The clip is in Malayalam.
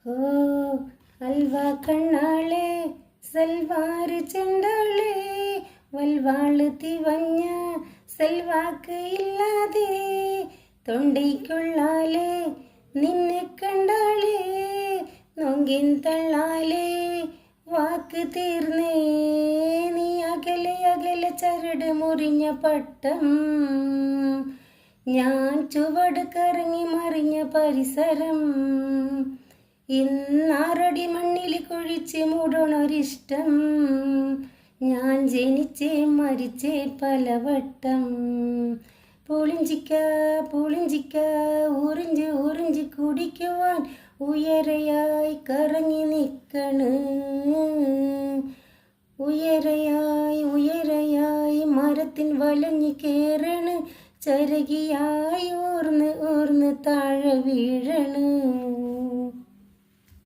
ഓ അൽവ കണ്ണാളെ സൽവാറ് ചെണ്ടാളെ വൽവാള് തിവഞ്ഞ സെൽവാക്ക് ഇല്ലാതെ തൊണ്ടയ്ക്കുള്ളാലെ നിന്നെ കണ്ടാളെ നൊങ്കിൻ തള്ളാലെ വാക്ക് തീർന്നേ നീ അകലെ അകലെ ചരട് മുറിഞ്ഞ പട്ടം ഞാൻ ചുവട് കറങ്ങി മറിഞ്ഞ പരിസരം ഇന്നാറടി മണ്ണിൽ കുഴിച്ച് മൂടണൊരിഷ്ടം ഞാൻ ജനിച്ചേ മരിച്ചേ പലവട്ടം പുളിഞ്ചിക്ക പുളിഞ്ചിക്ക ഉറിഞ്ച് ഉറിഞ്ച് കുടിക്കുവാൻ ഉയരയായി കറങ്ങി നിൽക്കണ് ഉയരയായി ഉയരയായി മരത്തിൻ വലഞ്ഞ് കേറണ് ചരകിയായി ഊർന്ന് ഊർന്ന് താഴെ വീഴണ്.